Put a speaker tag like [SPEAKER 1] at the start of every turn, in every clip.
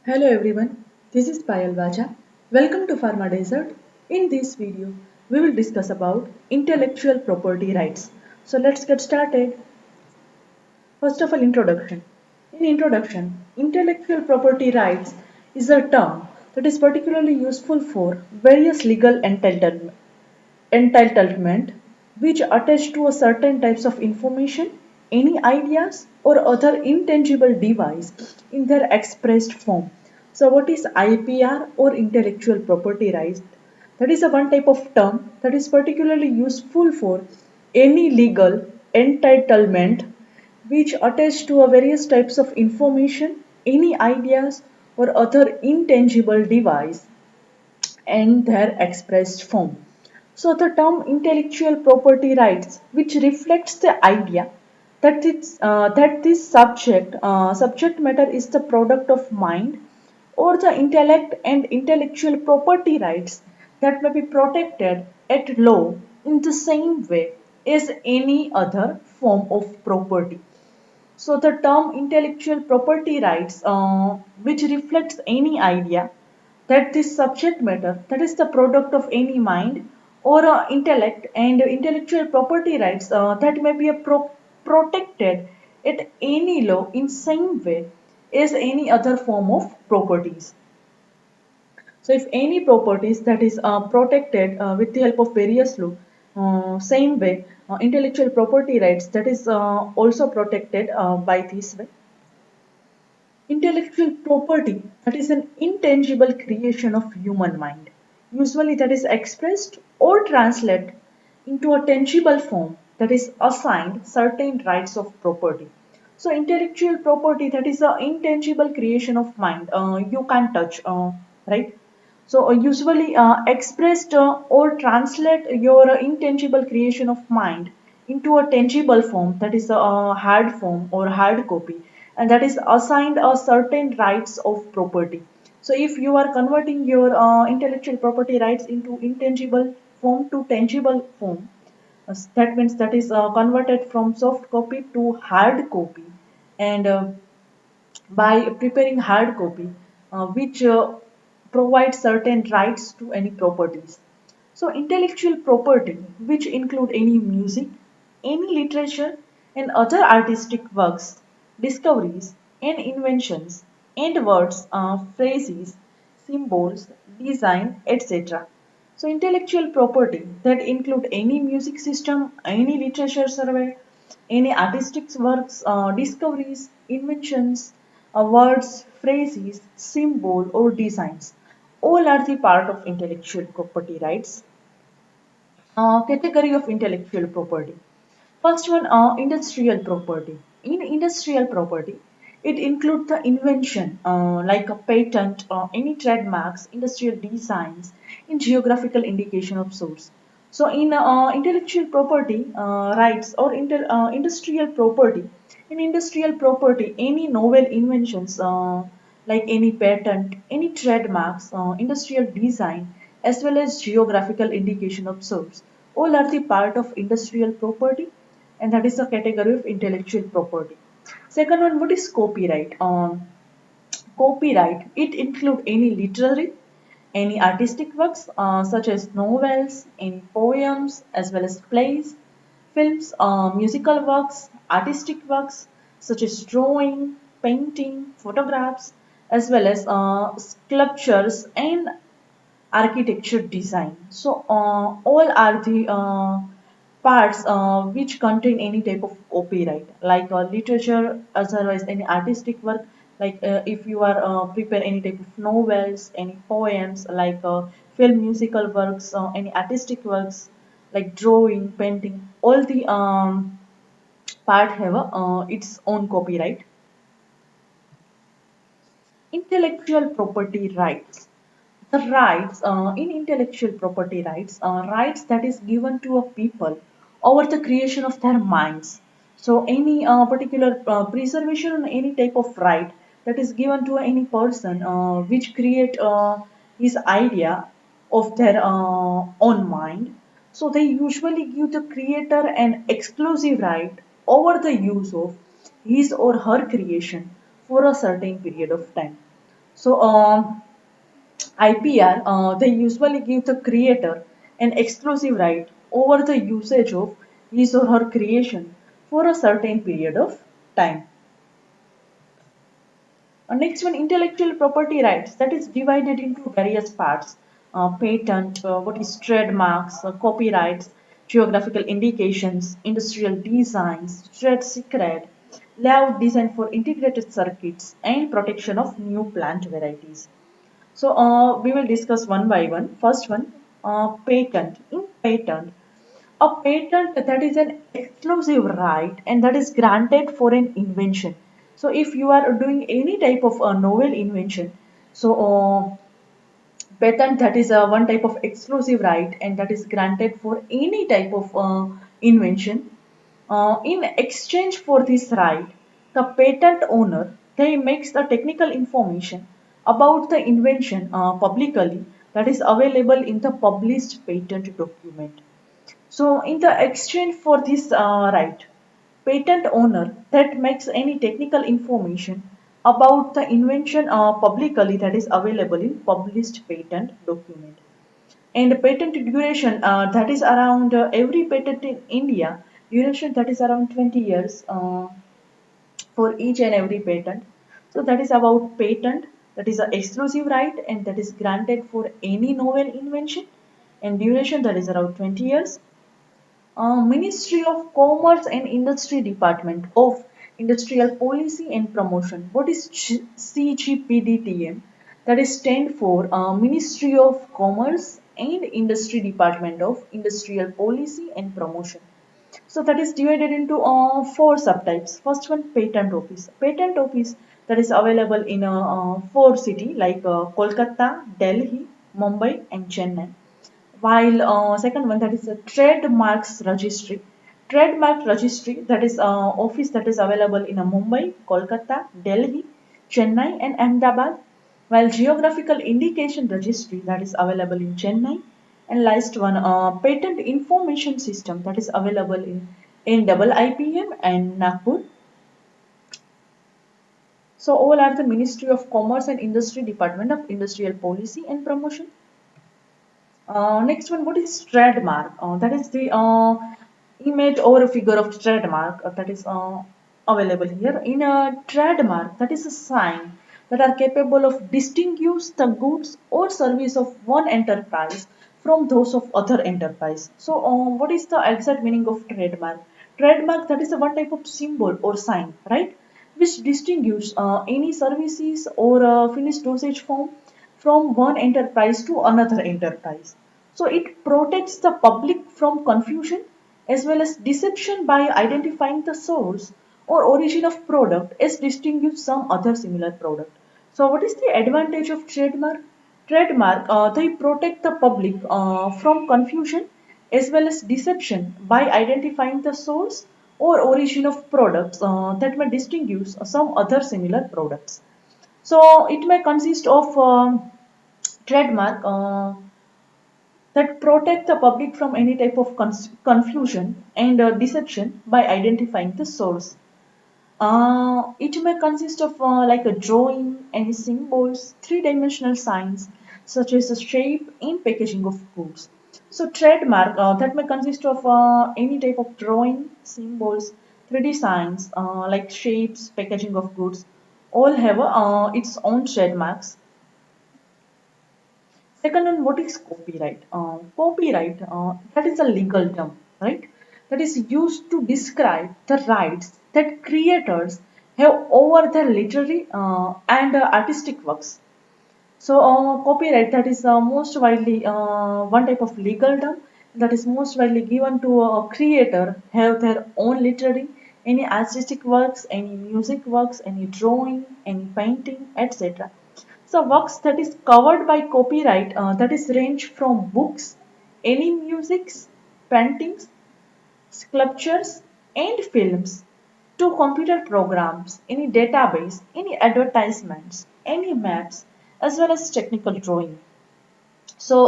[SPEAKER 1] Hello everyone, this is Payal Vaja. Welcome to Pharma Desert. In this video, we will discuss about intellectual property rights. So let's get started. First of all, introduction. In introduction, intellectual property rights is a term that is particularly useful for various legal entitlement which attach to a certain types of information, any ideas or other intangible device in their expressed form. So what is IPR or intellectual property rights? That is a one type of term that is particularly useful for any legal entitlement which attach to a various types of information, any ideas or other intangible device and their expressed form. So the term intellectual property rights, which reflects the idea that this subject matter is the product of mind or the intellect and intellectual property rights that may be protected at law in the same way as any other form of property. So the term intellectual property rights, which reflects any idea that this subject matter, that is the product of any mind or intellect and intellectual property rights that may be protected at any law in same way as any other form of properties. So if any properties that is protected with the help of various law, same way intellectual property rights that is also protected by this way. Intellectual property that is an intangible creation of human mind, usually that is expressed or translated into a tangible form that is assigned certain rights of property. So intellectual property that is an intangible creation of mind you can touch, right? So usually expressed or translate your intangible creation of mind into a tangible form that is a hard form or hard copy and that is assigned a certain rights of property. So if you are converting your intellectual property rights into intangible form to tangible form, that means that is converted from soft copy to hard copy and by preparing hard copy which provides certain rights to any properties. So intellectual property which include any music, any literature and other artistic works, discoveries and inventions and words, phrases, symbols, design, etc. So intellectual property that include any music system, any literature survey, any artistic works, discoveries, inventions, words, phrases, symbol or designs. All are the part of intellectual property rights. Category of intellectual property. First one, industrial property. In industrial property, it includes the invention like a patent, any trademarks, industrial designs, in geographical indication of source. So in intellectual property rights or industrial property, in industrial property, any novel inventions like any patent, any trademarks, industrial design, as well as geographical indication of source, all are the part of industrial property and that is a category of intellectual property. Second one, what is copyright? Copyright, it include any literary, any artistic works such as novels, any poems, as well as plays, films, musical works, artistic works such as drawing, painting, photographs, as well as sculptures and architecture design. So all are the parts which contain any type of copyright, like literature, otherwise any artistic work. Like if you are prepare any type of novels, any poems, like film, musical works, any artistic works, like drawing, painting, all the part have its own copyright. Intellectual property rights. The rights in intellectual property rights are rights that is given to a people over the creation of their minds. So any particular preservation on any type of right that is given to any person which create his idea of their own mind. So they usually give the creator an exclusive right over the use of his or her creation for a certain period of time. So IPR, they usually give the creator an exclusive right over the usage of his or her creation for a certain period of time. Next one, intellectual property rights. That is divided into various parts. Patent, what is trademarks, copyrights, geographical indications, industrial designs, trade secret, layout design for integrated circuits, and protection of new plant varieties. So we will discuss one by one. First one, patent. In patent, a patent that is an exclusive right and that is granted for an invention. So if you are doing any type of a novel invention, so patent that is one type of exclusive right and that is granted for any type of invention. In exchange for this right, the patent owner they makes the technical information about the invention publicly that is available in the published patent document. So, in the exchange for this right, patent owner that makes any technical information about the invention publicly that is available in published patent document. And patent duration that is around every patent in India duration that is around 20 years for each and every patent. So that is about patent that is an exclusive right and that is granted for any novel invention and duration that is around 20 years. Ministry of Commerce and Industry Department of Industrial Policy and Promotion. What is CGPDTM? That is stand for Ministry of Commerce and Industry Department of Industrial Policy and Promotion. So that is divided into four subtypes. First one, patent office. Patent office that is available in four cities like Kolkata, Delhi, Mumbai, and Chennai. While second one that is a trademarks registry. Trademark registry that is office that is available in Mumbai, Kolkata, Delhi, Chennai, and Ahmedabad. While geographical indication registry that is available in Chennai, and last one, patent information system that is available in double IPM and Nagpur. So all are the Ministry of Commerce and Industry Department of Industrial Policy and Promotion. Next one, what is trademark? That is the image or a figure of trademark that is available here. In a trademark, that is a sign that are capable of distinguish the goods or service of one enterprise from those of other enterprise. So, what is the exact meaning of trademark? Trademark that is a one type of symbol or sign, right? Which distinguish any services or finished dosage form from one enterprise to another enterprise. So it protects the public from confusion as well as deception by identifying the source or origin of product as distinguished some other similar product. So what is the advantage of trademark? Trademark, they protect the public from confusion as well as deception by identifying the source or origin of products that may distinguish some other similar products. So it may consist of trademark that protect the public from any type of confusion and deception by identifying the source. It may consist of like a drawing, any symbols, three-dimensional signs such as the shape and packaging of goods. So trademark that may consist of any type of drawing, symbols, 3D signs like shapes, packaging of goods. All have its own trademarks. Second one, what is copyright? Copyright, that is a legal term, right? That is used to describe the rights that creators have over their literary and artistic works. So, copyright that is most widely one type of legal term that is most widely given to a creator have their own literary, any artistic works, any music works, any drawing, any painting, etc. So works that is covered by copyright that is range from books, any musics, paintings, sculptures, and films to computer programs, any database, any advertisements, any maps, as well as technical drawing. So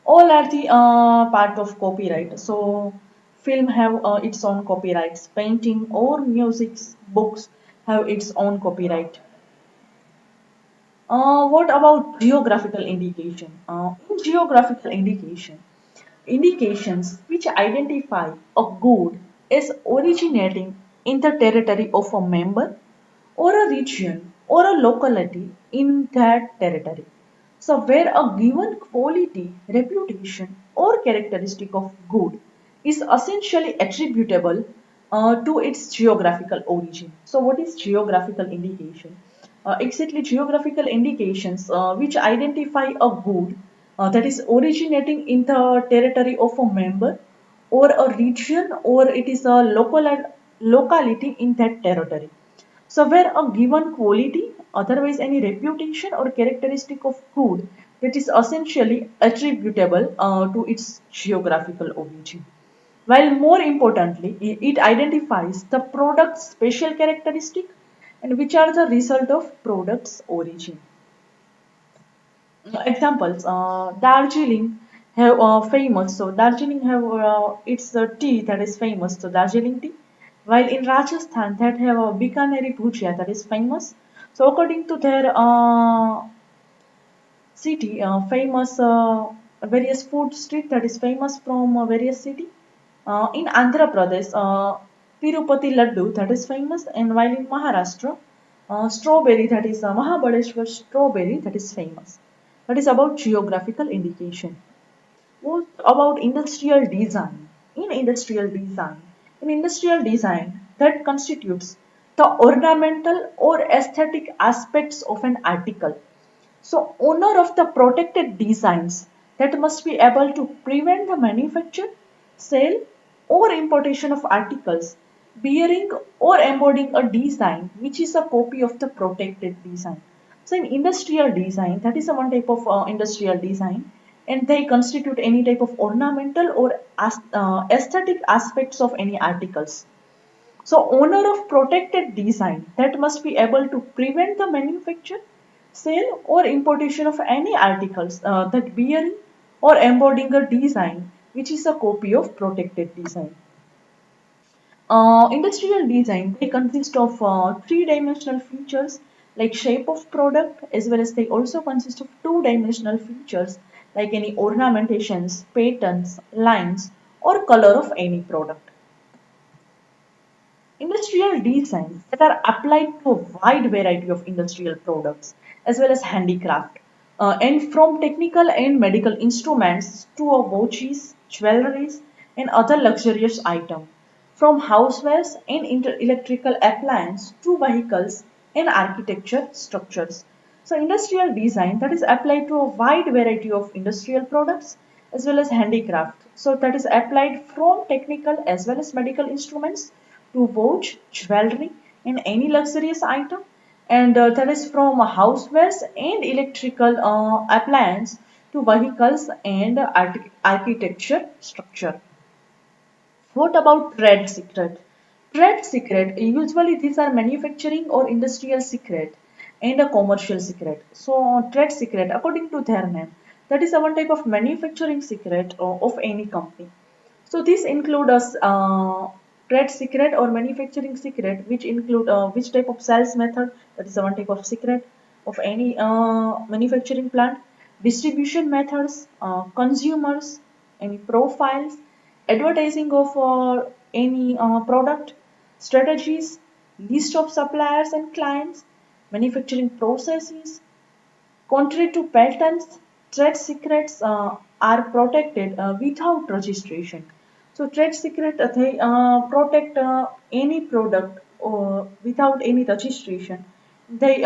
[SPEAKER 1] all are the part of copyright. So film have its own copyrights, painting or music, books have its own copyright. What about geographical indication? In geographical indication, indications which identify a good as originating in the territory of a member or a region or a locality in that territory. So, where a given quality, reputation, or characteristic of good is essentially attributable to its geographical origin. So, what is geographical indication? Exactly, geographical indications which identify a good that is originating in the territory of a member or a region or it is a locality in that territory. So where a given quality, otherwise any reputation or characteristic of good that is essentially attributable to its geographical origin. While more importantly, it identifies the product's special characteristic and which are the result of product's origin. Examples, Darjeeling have famous. So Darjeeling have it's the tea that is famous. So Darjeeling tea. While in Rajasthan that have a Bikaneri bhujia that is famous. So according to their city, famous various food street that is famous from various city. In Andhra Pradesh, Tirupati Laddu that is famous, and while in Maharashtra, strawberry that is Mahabaleshwar strawberry that is famous. That is about geographical indication. What about industrial design? In industrial design that constitutes the ornamental or aesthetic aspects of an article. So, owner of the protected designs that must be able to prevent the manufacture, sale, or importation of articles bearing or embodying a design which is a copy of the protected design. So, in industrial design, that is a one type of industrial design, and they constitute any type of ornamental or aesthetic aspects of any articles. So, owner of protected design that must be able to prevent the manufacture, sale, or importation of any articles that bearing or embodying a design which is a copy of protected design. Industrial design they consist of three-dimensional features like shape of product as well as they also consist of two-dimensional features like any ornamentations, patterns, lines, or color of any product. Industrial designs that are applied to a wide variety of industrial products as well as handicraft, and from technical and medical instruments to a watches, jewelries, and other luxurious items, from housewares and electrical appliances to vehicles and architecture structures. So, industrial design that is applied to a wide variety of industrial products as well as handicraft. So, that is applied from technical as well as medical instruments to watch, jewelry, and any luxurious item. And that is from housewares and electrical appliance to vehicles and architecture structure. What about trade secret? Trade secret, usually these are manufacturing or industrial secret and a commercial secret. So trade secret, according to their name, that is a one type of manufacturing secret of any company. So these include us trade secret or manufacturing secret, which include which type of sales method, that is a one type of secret of any manufacturing plant, distribution methods, consumers, any profiles, advertising of any product, strategies, list of suppliers and clients, manufacturing processes. Contrary to patents, trade secrets are protected without registration. So trade secret they protect any product without any registration. They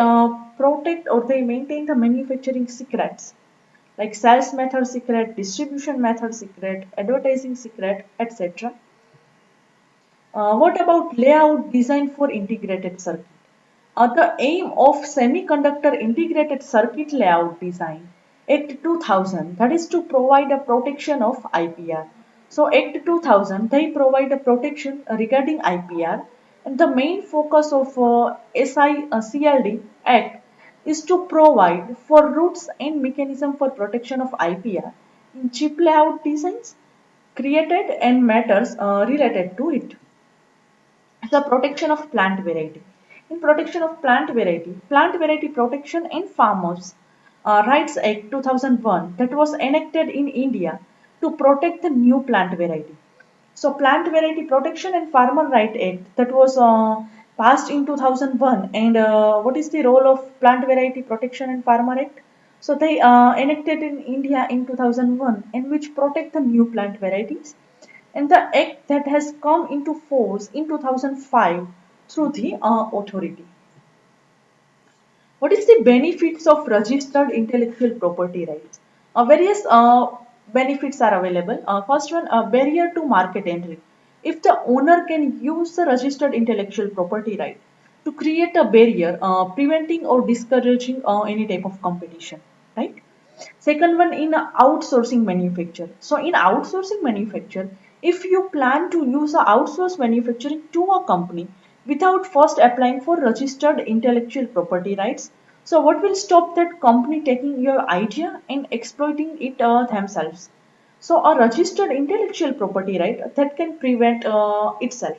[SPEAKER 1] protect or they maintain the manufacturing secrets like sales method secret, distribution method secret, advertising secret, etc. What about layout design for integrated circuit? The aim of Semiconductor Integrated Circuit Layout Design Act 2000 that is to provide a protection of IPR. So Act 2000 they provide a protection regarding IPR, and the main focus of SICLD Act is to provide for routes and mechanism for protection of IPR in chip layout designs created and matters related to it. The protection of plant variety. In protection of Plant Variety Protection and Farmers Rights Act 2001 that was enacted in India to protect the new plant variety. So, Plant Variety Protection and Farmer Right Act that was passed in 2001. And what is the role of Plant Variety Protection and Farmer Act? So, they enacted in India in 2001 and which protect the new plant varieties. And the act that has come into force in 2005 through the authority. What is the benefits of registered intellectual property rights? Various benefits are available. First one, a barrier to market entry. If the owner can use the registered intellectual property right to create a barrier, preventing or discouraging any type of competition, right? Second one in outsourcing manufacture. So in outsourcing manufacture, if you plan to use a outsource manufacturing to a company without first applying for registered intellectual property rights, so what will stop that company taking your idea and exploiting it themselves? So a registered intellectual property right that can prevent itself.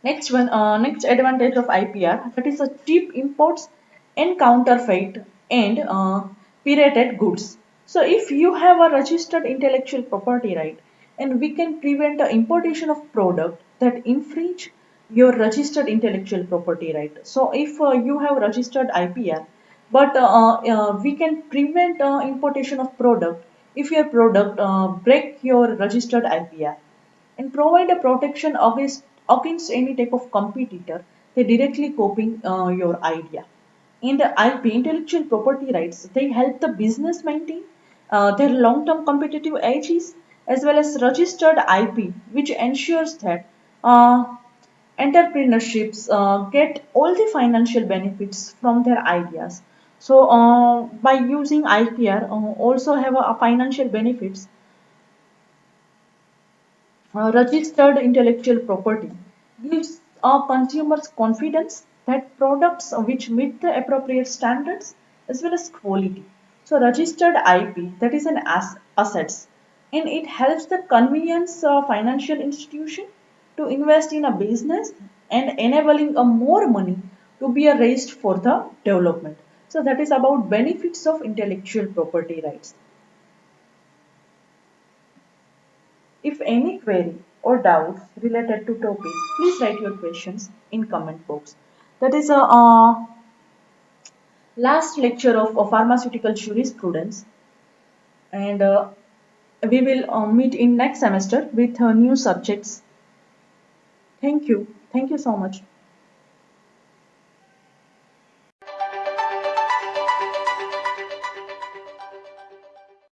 [SPEAKER 1] Next advantage of IPR, that is a cheap imports and counterfeit and pirated goods. So if you have a registered intellectual property right, and we can prevent the importation of product that infringe your registered intellectual property right. So if you have registered IPR, but we can prevent importation of product if your product break your registered IPR and provide a protection against any type of competitor they directly copying your idea. In the IP, intellectual property rights, they help the business maintain their long-term competitive edges as well as registered IP, which ensures that entrepreneurships get all the financial benefits from their ideas. So, by using IPR, also have a financial benefits. Registered intellectual property gives our consumers confidence that products which meet the appropriate standards as well as quality. So registered IP that is an assets and it helps the convenience financial institution to invest in a business and enabling a more money to be raised for the development. So that is about benefits of intellectual property rights. If any query or doubts related to topic, please write your questions in comment box. That is a last lecture of pharmaceutical jurisprudence, and we will meet in next semester with new subjects. Thank you. Thank you so much.